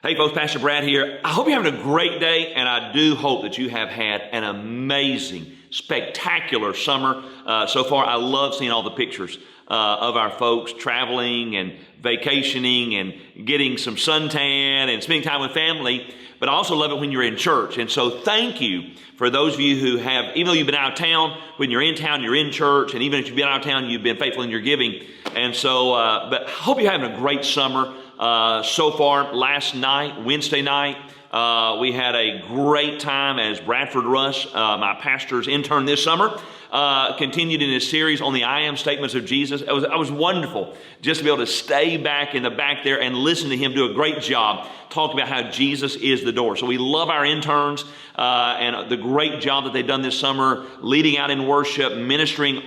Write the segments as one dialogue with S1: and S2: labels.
S1: Hey folks, Pastor Brad here. I hope you're having a great day, and I do hope that you have had an amazing, spectacular summer so far. I love seeing all the pictures of our folks traveling and vacationing and getting some suntan and spending time with family, but I also love it when you're in church. And so thank you for those of you who have, even though you've been out of town, when you're in town, you're in church, and even if you've been out of town, you've been faithful in your giving. And so, but I hope you're having a great summer. So far, last night, Wednesday night, we had a great time as Bradford Russ, my pastor's intern this summer, continued in his series on the I am statements of Jesus. It was wonderful just to be able to stay back in the back there and listen to him do a great job talking about how Jesus is the door. So we love our interns and the great job that they've done this summer, leading out in worship, ministering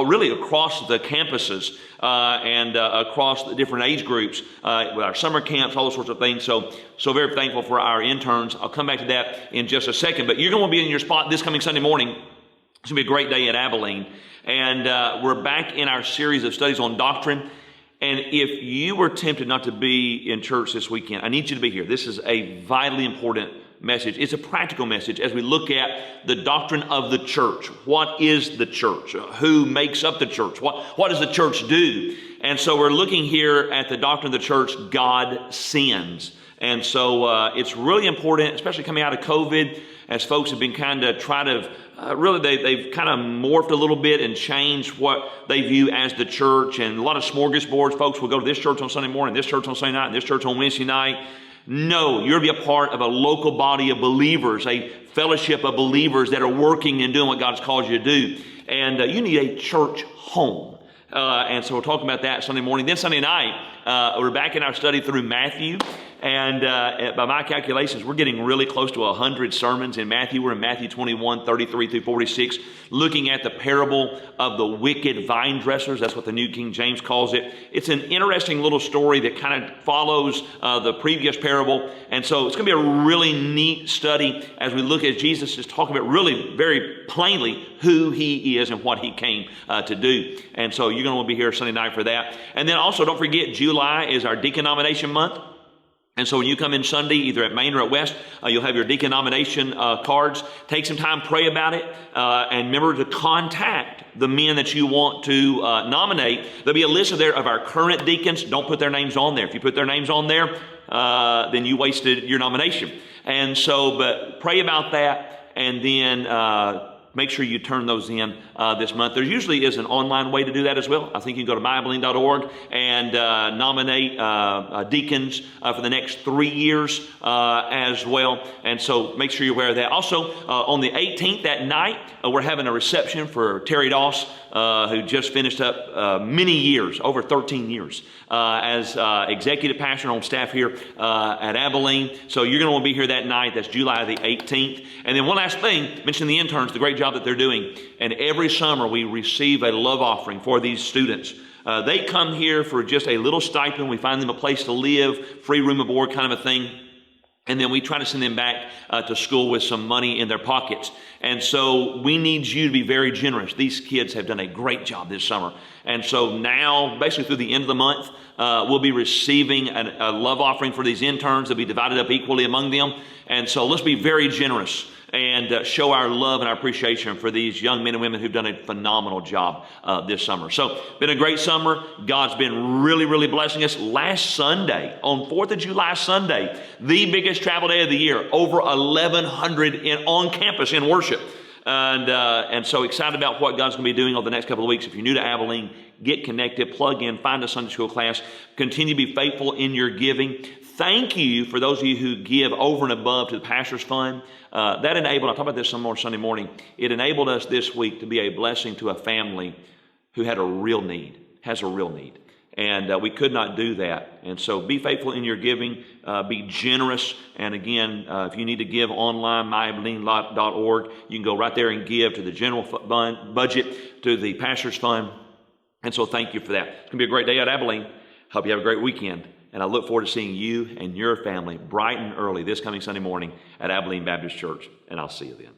S1: really across the campuses and across the different age groups with our summer camps, all those sorts of things. So very thankful for our interns. I'll come back to that in just a second. But you're going to be in your spot this coming Sunday morning. It's going to be a great day at Abilene. And we're back in our series of studies on doctrine. And if you were tempted not to be in church this weekend, I need you to be here. This is a vitally important message. It's a practical message as we look at the doctrine of the church. What is the church? Who makes up the church? What does the church do? And so we're looking here at the doctrine of the church, God sends. And so it's really important, especially coming out of COVID, as folks have been kind of trying to, they've kind of morphed a little bit and changed what they view as the church. And a lot of smorgasbords, folks will go to this church on Sunday morning, this church on Sunday night, and this church on Wednesday night. No, you're to be a part of a local body of believers, a fellowship of believers that are working and doing what God's called you to do. And you need a church home. And so we'll talk about that Sunday morning. Then Sunday night, we're back in our study through Matthew. And by my calculations, we're getting really close to 100 sermons in Matthew. We're in Matthew 21, 33 through 46, looking at the parable of the wicked vine dressers. That's what the New King James calls it. It's an interesting little story that kind of follows the previous parable. And so it's going to be a really neat study as we look at Jesus just talking about really very plainly who he is and what he came to do. And so you're going to want to be here Sunday night for that. And then also don't forget, July is our Deacon Nomination Month. And so when you come in Sunday, either at Main or at West, you'll have your deacon nomination cards. Take some time, pray about it, and remember to contact the men that you want to nominate. There'll be a list there of our current deacons. Don't put their names on there. If you put their names on there, then you wasted your nomination. And so, but pray about that, and then make sure you turn those in this month. There usually is an online way to do that as well. I think you can go to myabilene.org and nominate deacons for the next 3 years as well. And so make sure you're aware of that. Also, on the 18th that night, we're having a reception for Terry Doss, who just finished up many years, over 13 years, as executive pastor on staff here at Abilene. So you're going to want to be here that night. That's July the 18th. And then one last thing, mention the interns, the great job that they're doing. And every summer we receive a love offering for these students. They come here for just a little stipend. We find them a place to live, free room and board kind of a thing. And then we try to send them back to school with some money in their pockets. And so we need you to be very generous. These kids have done a great job this summer. And so now, basically through the end of the month, we'll be receiving a love offering for these interns. They'll be divided up equally among them. And so let's be very generous and show our love and our appreciation for these young men and women who've done a phenomenal job this summer. So, been a great summer. God's been really, really blessing us. Last Sunday, on 4th of July Sunday, the biggest travel day of the year, over 1,100 on campus in worship. And so excited about what God's going to be doing over the next couple of weeks. If you're new to Abilene, get connected, plug in, find a Sunday school class, continue to be faithful in your giving. Thank you for those of you who give over and above to the Pastor's Fund. That enabled, I'll talk about this some more Sunday morning, it enabled us this week to be a blessing to a family who had a real need, has a real need. And we could not do that. And so be faithful in your giving, be generous. And again, if you need to give online, myabilene.org, you can go right there and give to the general fund budget, to the Pastor's Fund. And so thank you for that. It's going to be a great day at Abilene. Hope you have a great weekend. And I look forward to seeing you and your family bright and early this coming Sunday morning at Abilene Baptist Church. And I'll see you then.